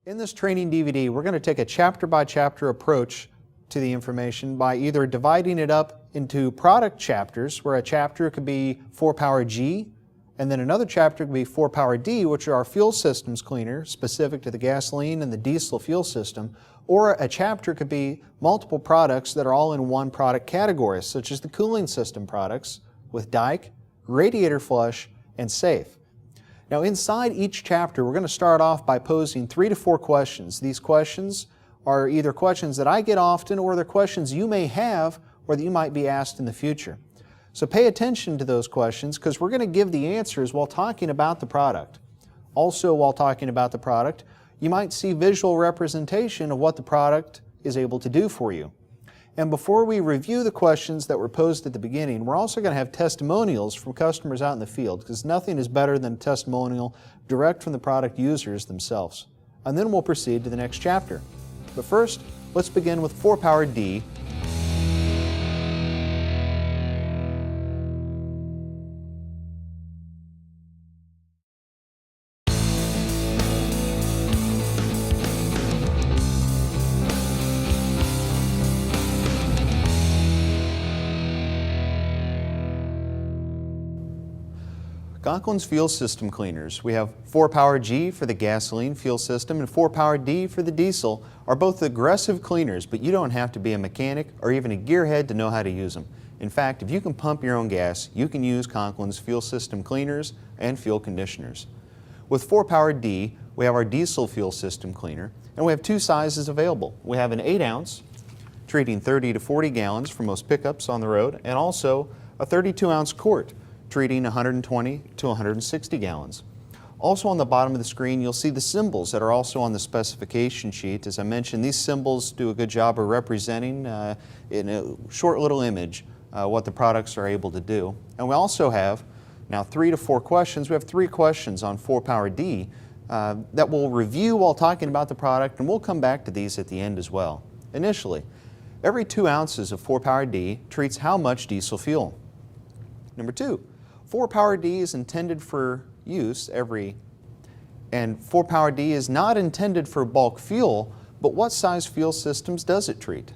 In this training DVD, we're going to take a chapter-by-chapter approach to the information by either dividing it up into product chapters, where a chapter could be 4-power G, and then another chapter could be 4-power D, which are our fuel systems cleaner, specific to the gasoline and the diesel fuel system, or a chapter could be multiple products that are all in one product category, such as the cooling system products with Dike, radiator flush, and safe. Now inside each chapter, we're going to start off by posing 3 to 4 questions. These questions are either questions that I get often or they're questions you may have or that you might be asked in the future. So pay attention to those questions because we're going to give the answers while talking about the product. Also, while talking about the product, you might see visual representation of what the product is able to do for you. And before we review the questions that were posed at the beginning, we're also going to have testimonials from customers out in the field, because nothing is better than a testimonial direct from the product users themselves. And then we'll proceed to the next chapter. But first, let's begin with 4-power D. Conklin's fuel system cleaners, we have 4-power G for the gasoline fuel system and 4-power D for the diesel, are both aggressive cleaners, but you don't have to be a mechanic or even a gearhead to know how to use them. In fact, if you can pump your own gas, you can use Conklin's fuel system cleaners and fuel conditioners. With 4-power D, we have our diesel fuel system cleaner, and we have 2 sizes available. We have an 8-ounce, treating 30 to 40 gallons for most pickups on the road, and also a 32-ounce quart, treating 120 to 160 gallons. Also on the bottom of the screen, you'll see the symbols that are also on the specification sheet. As I mentioned, these symbols do a good job of representing in a short little image what the products are able to do. And we also have now 3 to 4 questions. We have 3 questions on 4-power D that we'll review while talking about the product, and we'll come back to these at the end as well. Initially, every 2 ounces of 4-power D treats how much diesel fuel? Number 2, 4-power D is intended for use and 4-power D is not intended for bulk fuel, but what size fuel systems does it treat?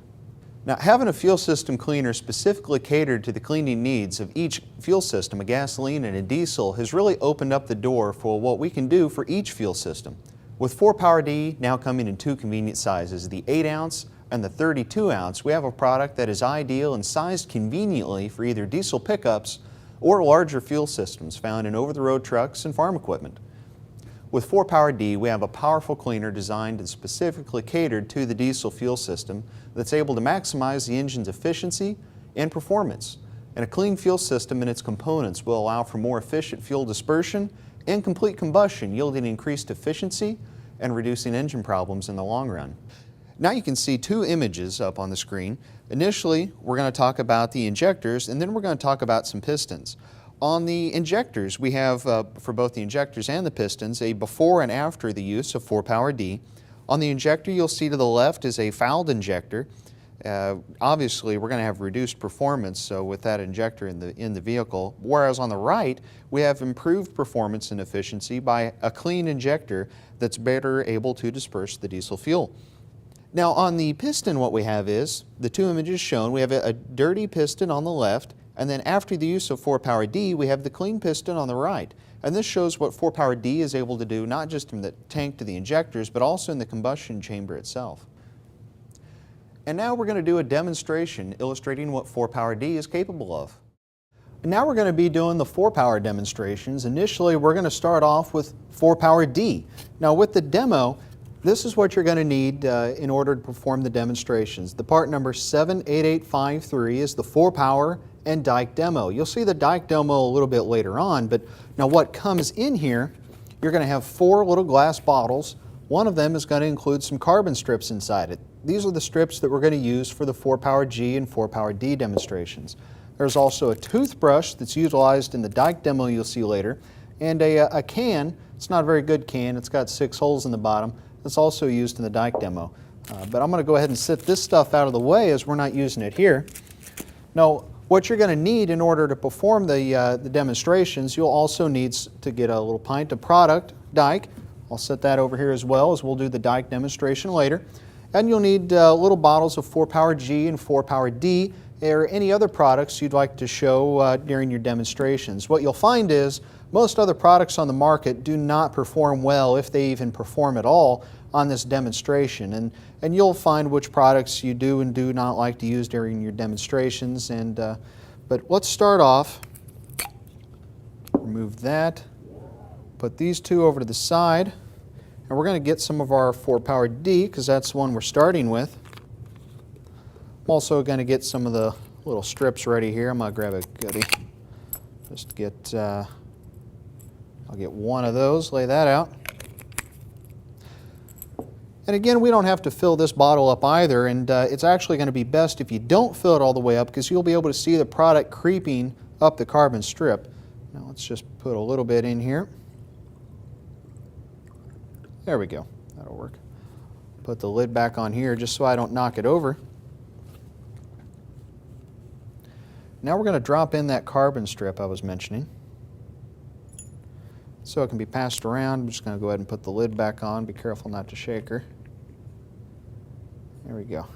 Now, having a fuel system cleaner specifically catered to the cleaning needs of each fuel system, a gasoline and a diesel, has really opened up the door for what we can do for each fuel system. With 4-power D now coming in 2 convenient sizes, the 8-ounce and the 32-ounce, we have a product that is ideal and sized conveniently for either diesel pickups or larger fuel systems found in over-the-road trucks and farm equipment. With 4-power D, we have a powerful cleaner designed and specifically catered to the diesel fuel system that's able to maximize the engine's efficiency and performance. And a clean fuel system and its components will allow for more efficient fuel dispersion and complete combustion, yielding increased efficiency and reducing engine problems in the long run. Now you can see 2 images up on the screen. Initially, we're going to talk about the injectors, and then we're going to talk about some pistons. On the injectors, we have, for both the injectors and the pistons, a before and after the use of 4-power D. On the injector, you'll see to the left is a fouled injector. Obviously, we're going to have reduced performance with that injector in the vehicle, whereas on the right, we have improved performance and efficiency by a clean injector that's better able to disperse the diesel fuel. Now on the piston, what we have is, the 2 images shown, we have a dirty piston on the left, and then after the use of 4-power D, we have the clean piston on the right. And this shows what 4-power D is able to do, not just from the tank to the injectors, but also in the combustion chamber itself. And now we're going to do a demonstration illustrating what 4-power D is capable of. And now we're going to be doing the 4-power demonstrations. Initially, we're going to start off with 4-power D. Now with the demo, this is what you're going to need in order to perform the demonstrations. The part number 78853 is the 4-power and Dike demo. You'll see the Dike demo a little bit later on, but now what comes in here, you're going to have 4 little glass bottles. One of them is going to include some carbon strips inside it. These are the strips that we're going to use for the 4-power G and 4-power D demonstrations. There's also a toothbrush that's utilized in the Dike demo you'll see later, and a can. It's not a very good can. It's got 6 holes in the bottom. It's also used in the Dike demo. But I'm going to go ahead and set this stuff out of the way as we're not using it here. Now, what you're going to need in order to perform the demonstrations, you'll also need to get a little pint of product, Dike, I'll set that over here as well, as we'll do the dike demonstration later. And you'll need little bottles of 4-Power G and 4-Power D, or any other products you'd like to show during your demonstrations. What you'll find is most other products on the market do not perform well, if they even perform at all, on this demonstration. And you'll find which products you do and do not like to use during your demonstrations. But let's start off. Remove that. Put these two over to the side. And we're going to get some of our 4-Power D, because that's the one we're starting with. I'm also going to get some of the little strips ready here. I'm going to grab a goodie. Just get, I'll get one of those, lay that out. And again, we don't have to fill this bottle up either, and it's actually going to be best if you don't fill it all the way up, because you'll be able to see the product creeping up the carbon strip. Now let's just put a little bit in here. There we go, that'll work. Put the lid back on here just so I don't knock it over. Now we're going to drop in that carbon strip I was mentioning. So it can be passed around. I'm just going to go ahead and put the lid back on. Be careful not to shake her. There we go.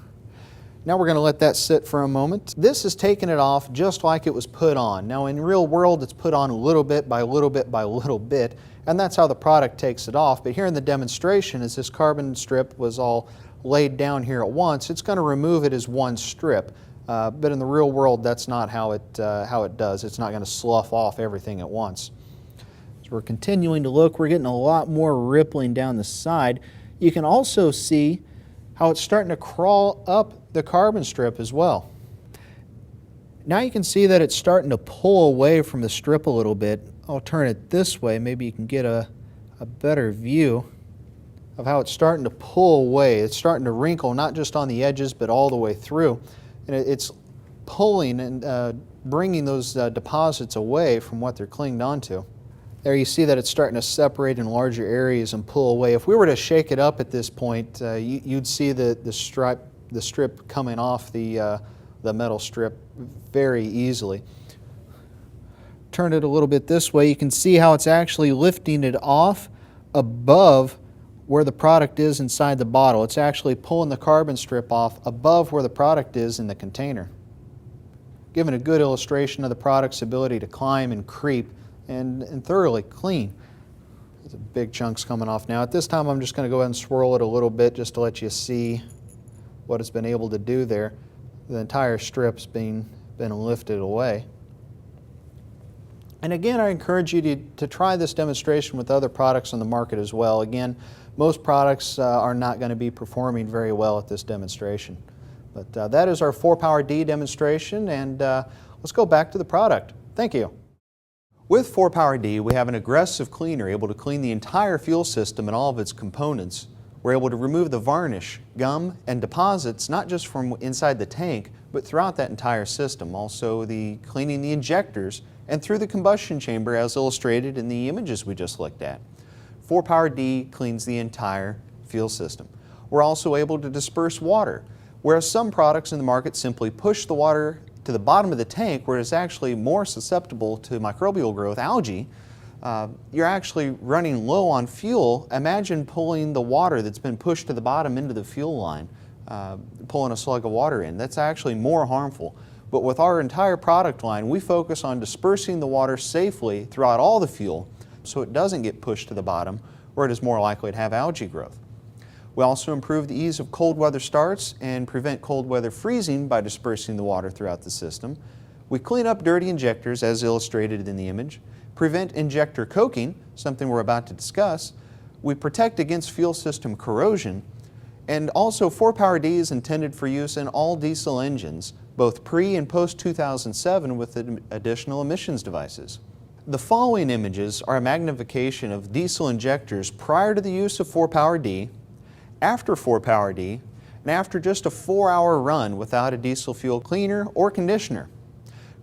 Now we're going to let that sit for a moment. This is taking it off just like it was put on. Now in the real world, it's put on little bit by little bit by little bit, and that's how the product takes it off. But here in the demonstration, as this carbon strip was all laid down here at once, it's going to remove it as one strip. But in the real world, that's not how it does. It's not going to slough off everything at once. As we're continuing to look, we're getting a lot more rippling down the side. You can also see how it's starting to crawl up the carbon strip as well. Now you can see that it's starting to pull away from the strip a little bit. I'll turn it this way. Maybe you can get a better view of how it's starting to pull away. It's starting to wrinkle, not just on the edges, but all the way through. And it's pulling and bringing those deposits away from what they're clinged onto. There you see that it's starting to separate in larger areas and pull away. If we were to shake it up at this point, you'd see the strip coming off the metal strip very easily. Turn it a little bit this way, you can see how it's actually lifting it off above where the product is inside the bottle. It's actually pulling the carbon strip off above where the product is in the container, giving a good illustration of the product's ability to climb and creep and thoroughly clean. There's big chunks coming off now. At this time, I'm just going to go ahead and swirl it a little bit just to let you see what it's been able to do there. The entire strip's been lifted away. And again, I encourage you to try this demonstration with other products on the market as well. Again, most products are not going to be performing very well at this demonstration. But that is our 4-Power D demonstration, and let's go back to the product. Thank you. With 4-Power D, we have an aggressive cleaner able to clean the entire fuel system and all of its components. We're able to remove the varnish, gum, and deposits not just from inside the tank, but throughout that entire system. Also cleaning the injectors and through the combustion chamber as illustrated in the images we just looked at. 4-Power D cleans the entire fuel system. We're also able to disperse water, whereas some products in the market simply push the water to the bottom of the tank where it's actually more susceptible to microbial growth, algae. You're actually running low on fuel. Imagine pulling the water that's been pushed to the bottom into the fuel line, pulling a slug of water in. That's actually more harmful. But with our entire product line, we focus on dispersing the water safely throughout all the fuel so it doesn't get pushed to the bottom where it is more likely to have algae growth. We also improve the ease of cold weather starts and prevent cold weather freezing by dispersing the water throughout the system. We clean up dirty injectors as illustrated in the image, prevent injector coking, something we're about to discuss. We protect against fuel system corrosion, and also 4-Power D is intended for use in all diesel engines, both pre and post 2007 with additional emissions devices. The following images are a magnification of diesel injectors prior to the use of 4-Power D, after 4-Power D, and after just a 4-hour run without a diesel fuel cleaner or conditioner.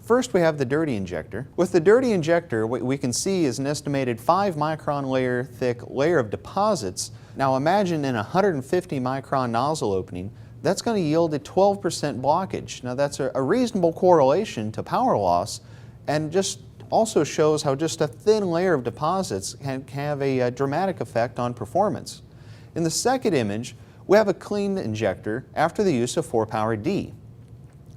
First, we have the dirty injector. With the dirty injector, what we can see is an estimated 5 micron layer thick layer of deposits. Now imagine in a 150 micron nozzle opening, that's going to yield a 12% blockage. Now that's a reasonable correlation to power loss, and just also shows how just a thin layer of deposits can have a dramatic effect on performance. In the second image, we have a clean injector after the use of 4-Power-D.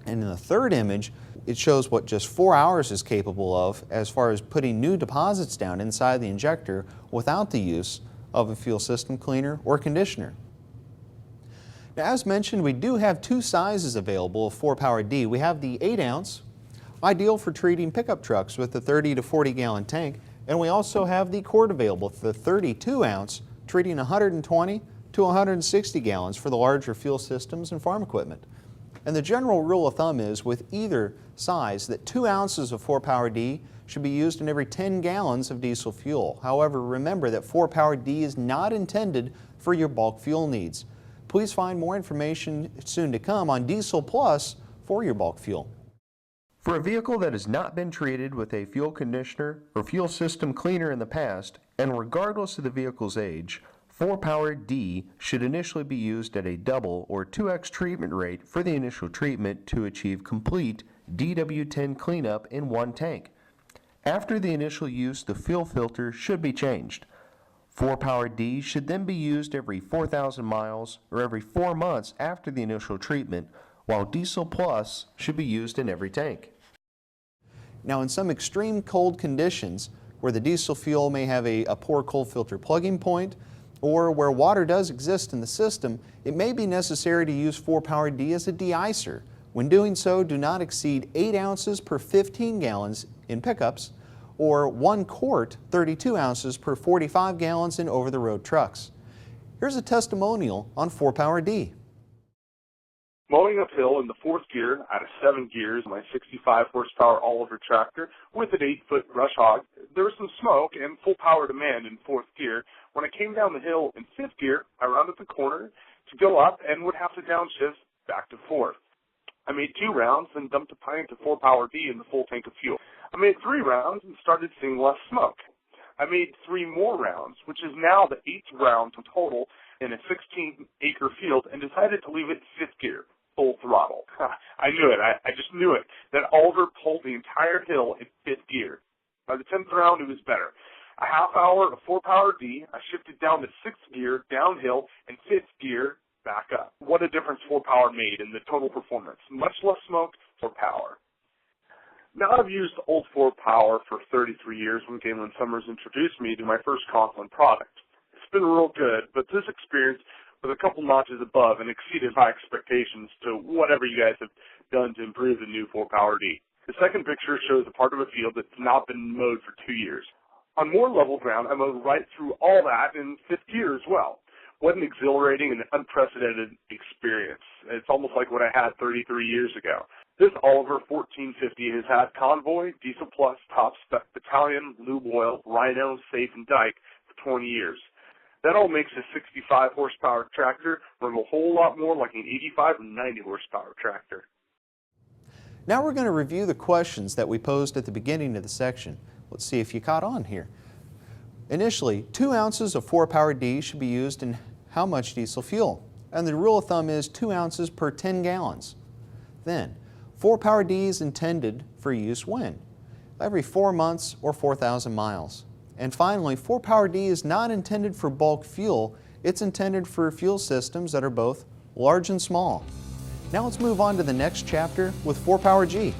And in the third image, it shows what just 4 hours is capable of as far as putting new deposits down inside the injector without the use of a fuel system cleaner or conditioner. Now, as mentioned, we do have two sizes available of 4-Power-D. We have the 8-ounce, ideal for treating pickup trucks with a 30 to 40 gallon tank, and we also have the quart available, the 32-ounce, treating 120 to 160 gallons for the larger fuel systems and farm equipment. And the general rule of thumb is with either size that 2 ounces of 4-Power-D should be used in every 10 gallons of diesel fuel. However, remember that 4-Power-D is not intended for your bulk fuel needs. Please find more information soon to come on Diesel Plus for your bulk fuel. For a vehicle that has not been treated with a fuel conditioner or fuel system cleaner in the past, and regardless of the vehicle's age, 4-Power-D should initially be used at a double or 2x treatment rate for the initial treatment to achieve complete DW10 cleanup in one tank. After the initial use, the fuel filter should be changed. 4-Power-D should then be used every 4,000 miles or every 4 months after the initial treatment, while Diesel Plus should be used in every tank. Now, in some extreme cold conditions where the diesel fuel may have a poor cold filter plugging point, or where water does exist in the system, it may be necessary to use 4-Power-D as a de-icer. When doing so, do not exceed 8 ounces per 15 gallons in pickups, or 1 quart, 32 ounces per 45 gallons in over-the-road trucks. Here's a testimonial on 4-Power-D. Mowing uphill in the 4th gear out of 7 gears, my 65 horsepower Oliver tractor with an 8-foot brush hog, there was some smoke and full power demand in 4th gear. When I came down the hill in 5th gear, I rounded the corner to go up and would have to downshift back to 4th. I made 2 rounds and dumped a pint of 4-Power-D in the full tank of fuel. I made 3 rounds and started seeing less smoke. I made 3 more rounds, which is now the 8th round total in a 16-acre field, and decided to leave it 5th gear, full throttle. I knew it. I just knew it. That Oliver pulled the entire hill in 5th gear. By the 10th round, it was better. A half hour of 4-Power-D, I shifted down to 6th gear, downhill, and 5th gear, back up. What a difference 4-Power made in the total performance. Much less smoke, 4-Power. Now, I've used old 4-Power for 33 years when Galen Summers introduced me to my first Conklin product. It's been real good, but this experience was a couple notches above and exceeded my expectations to whatever you guys have done to improve the new 4-Power-D. The second picture shows a part of a field that's not been mowed for 2 years. On more level ground, I mowed right through all that in 5th gear as well. What an exhilarating and unprecedented experience. It's almost like what I had 33 years ago. This Oliver 1450 has had Convoy, Diesel Plus, Top Spec Battalion, Lube Oil, Rhino, Safe, and Dyke for 20 years. That all makes a 65 horsepower tractor run a whole lot more like an 85 or 90 horsepower tractor. Now we're going to review the questions that we posed at the beginning of the section. Let's see if you caught on here. Initially, 2 ounces of 4-Power-D should be used in how much diesel fuel? And the rule of thumb is 2 ounces per 10 gallons. Then, 4-Power-D is intended for use when? Every 4 months or 4,000 miles. And finally, 4-Power-D is not intended for bulk fuel. It's intended for fuel systems that are both large and small. Now let's move on to the next chapter with 4-Power-G.